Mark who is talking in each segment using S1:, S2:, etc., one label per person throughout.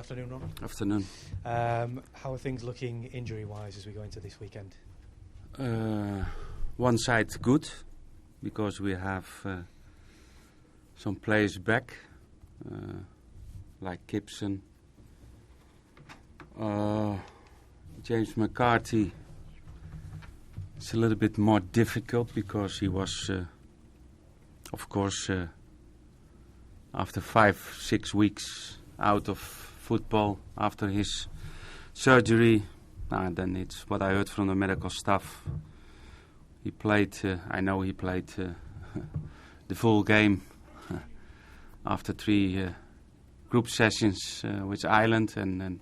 S1: afternoon, Ron.
S2: Afternoon.
S1: How are things looking injury-wise as we go into this weekend?
S2: One side good, because we have some players back, like Gibson, James McCarthy. It's a little bit more difficult because he was, of course, after 5-6 weeks out of football after his surgery. Then it's what I heard from the medical staff. He played, I know he played the full game after 3 group sessions with Ireland, and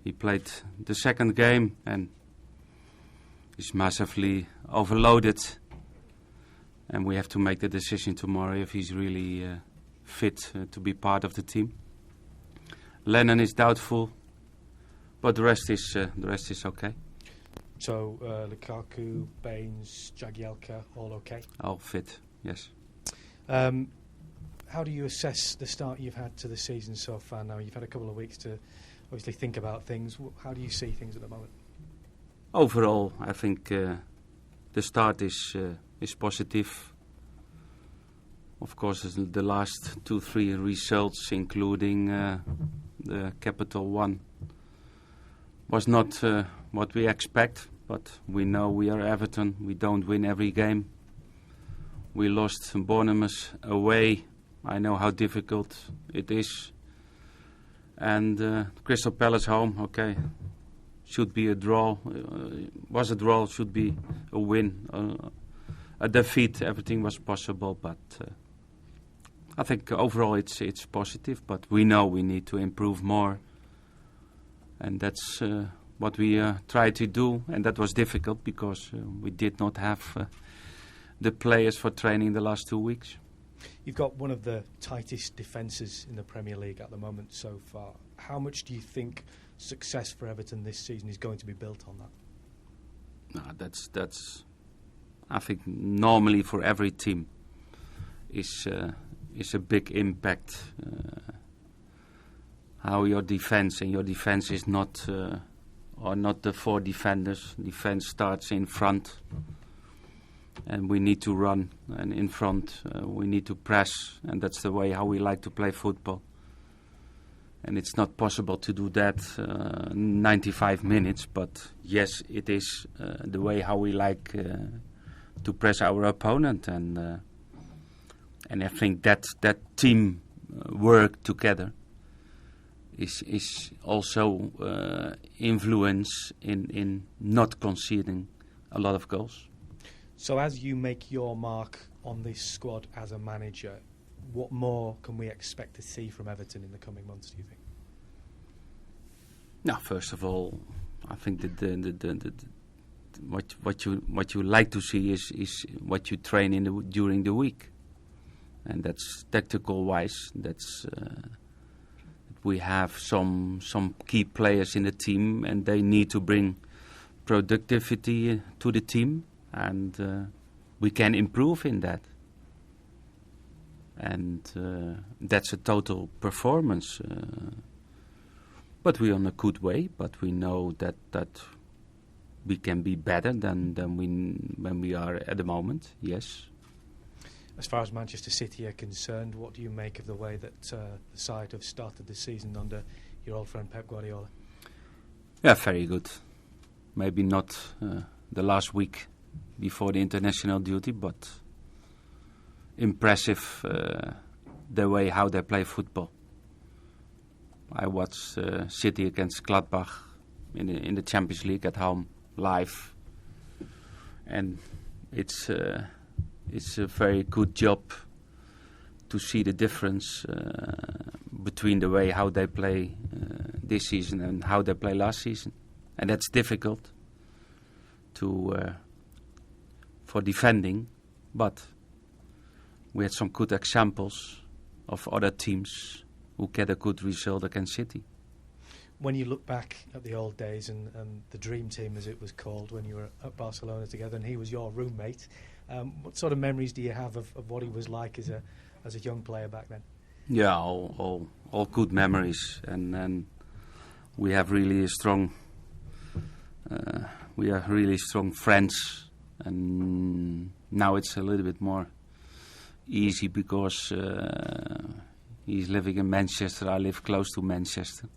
S2: he played the second game and is massively overloaded. And we have to make the decision tomorrow if he's really fit to be part of the team. Lennon is doubtful, but the rest is okay.
S1: So Lukaku, Baines, Jagielka, all okay?
S2: All fit, yes.
S1: How do you assess the start you've had to the season so far now? You've had a couple of weeks to obviously think about things. How do you see things at the moment?
S2: Overall, I think the start is positive. Of course, the last 2-3 results, including the capital one, was not what we expect. But we know we are Everton. We don't win every game. We lost Bournemouth away. I know how difficult it is. And Crystal Palace home, okay, should be a draw. Was a draw, should be a win. A defeat, everything was possible. But I think overall it's positive. But we know we need to improve more. And that's what we tried to do, and that was difficult because we did not have the players for training the last 2 weeks.
S1: You've got one of the tightest defences in the Premier League at the moment so far. How much do you think success for Everton this season is going to be built on that?
S2: No, that's I think normally for every team is a big impact. How your defense is not or not the 4 defenders. Defense starts in front, and we need to run, and in front we need to press, and that's the way how we like to play football. And it's not possible to do that 95 minutes, but yes, it is the way how we like to press our opponent, and I think that team work together is also influence in not conceding a lot of goals.
S1: So as you make your mark on this squad as a manager, what more can we expect to see from Everton in the coming months, do you think?
S2: Now, first of all, I think that what you like to see is what you train during the week, and that's tactical wise. That's we have some key players in the team, and they need to bring productivity to the team, and we can improve in that. And that's a total performance. But we're on a good way, but we know that we can be better than when we are at the moment, yes.
S1: As far as Manchester City are concerned, what do you make of the way that the side have started the season under your old friend Pep Guardiola?
S2: Yeah, very good. Maybe not the last week before the international duty, but impressive the way how they play football. I watched City against Gladbach in the Champions League at home live, and it's a very good job to see the difference between the way how they play this season and how they play last season, and that's difficult for defending, but we had some good examples of other teams who get a good result against City.
S1: When you look back at the old days and the dream team, as it was called, when you were at Barcelona together and he was your roommate, what sort of memories do you have of what he was like as a young player back then?
S2: Yeah, all good memories, and we have really a strong. We are really strong friends, and now it's a little bit more easy because he's living in Manchester. I live close to Manchester.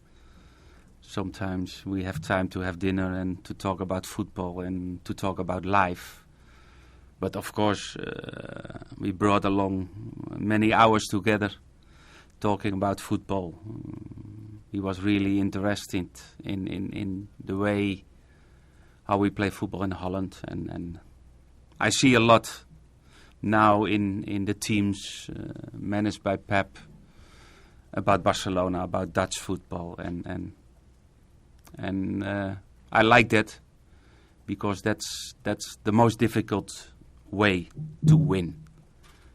S2: Sometimes we have time to have dinner and to talk about football and to talk about life. But of course, we brought along many hours together talking about football. He was really interested in the way how we play football in Holland. And I see a lot now in the teams managed by Pep about Barcelona, about Dutch football. And I like that because that's the most difficult way to win.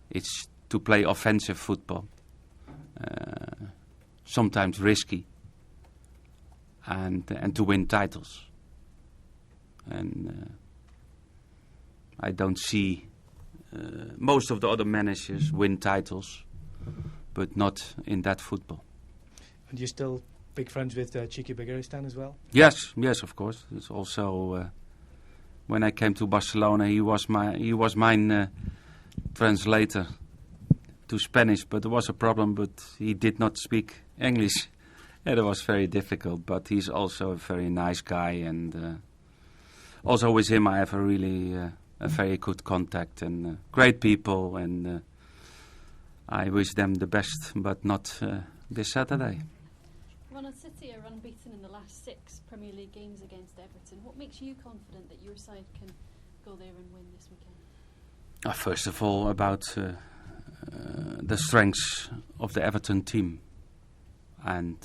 S2: It's to play offensive football, sometimes risky, and to win titles. And I don't see most of the other managers win titles, but not in that football.
S1: And you're still big friends with Chiki Begiristain as well?
S2: Yes, of course. It's also when I came to Barcelona, he was my translator to Spanish, but there was a problem. But he did not speak English, and it was very difficult. But he's also a very nice guy, and also with him I have a very good contact and great people, and I wish them the best, but not this Saturday.
S3: Man City are unbeaten in the last 6 Premier League games against Everton. What makes you confident that your side can go there and win this weekend?
S2: First of all, about the strengths of the Everton team, and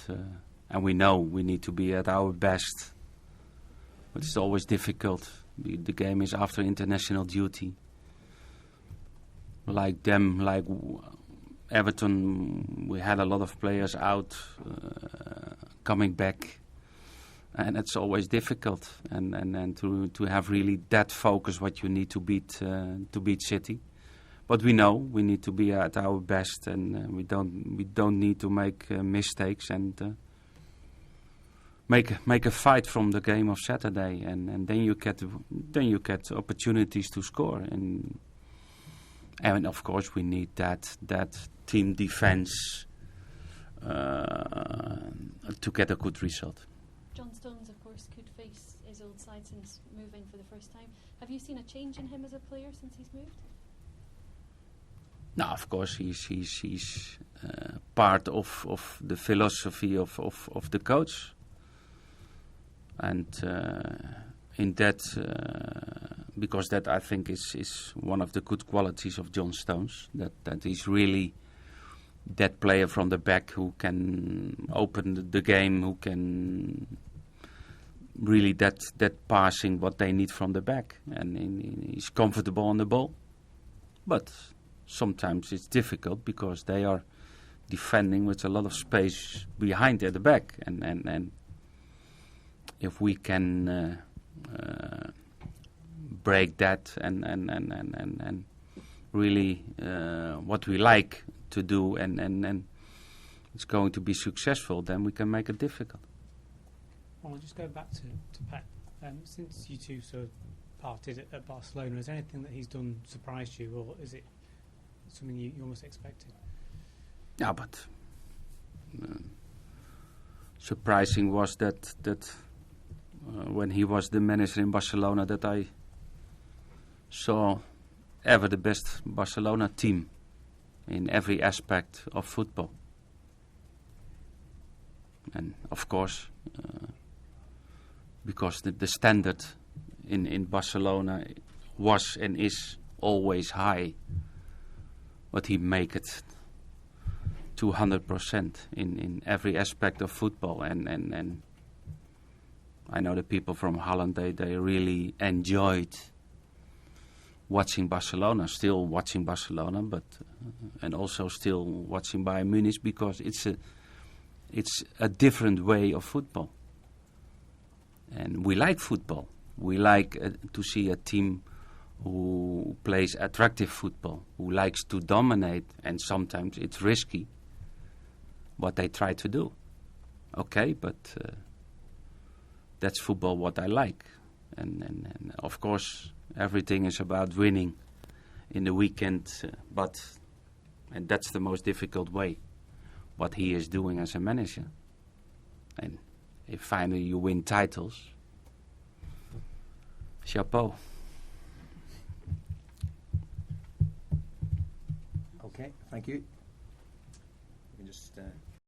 S2: we know we need to be at our best, but it's always difficult. The game is after international duty. Like Everton, we had a lot of players out, coming back, and it's always difficult. And to have really that focus, what you need to beat City. But we know we need to be at our best, and we don't need to make mistakes, and make a fight from the game of Saturday, and then you get opportunities to score, and of course we need that team defense to get a good result.
S3: John Stones, of course, could face his old side since moving for the first time. Have you seen a change in him as a player since he's moved?
S2: No, of course he's part of the philosophy of the coach, and in that, because that I think is one of the good qualities of John Stones, that he's really that player from the back who can open the game, who can really that passing what they need from the back, and he's comfortable on the ball. But sometimes it's difficult because they are defending with a lot of space behind at the back, and if we can break that and really what we like to do, and it's going to be successful, then we can make it difficult.
S4: Well, I'll just go back to Pep. Since you two sort of parted at Barcelona, has anything that he's done surprised you, or is it something you almost expected?
S2: Yeah, but surprising was that when he was the manager in Barcelona, that I saw ever the best Barcelona team in every aspect of football. And of course, because the standard in Barcelona was and is always high, but he make it 200% in every aspect of football, and I know the people from Holland, they really enjoyed watching Barcelona, still watching Barcelona, but and also still watching Bayern Munich, because it's a different way of football, and we like football. We like to see a team who plays attractive football, who likes to dominate, and sometimes it's risky what they try to do. Okay, but that's football what I like. And of course, everything is about winning in the weekend, and that's the most difficult way, what he is doing as a manager. And if finally you win titles, chapeau.
S5: Okay, thank you. We can just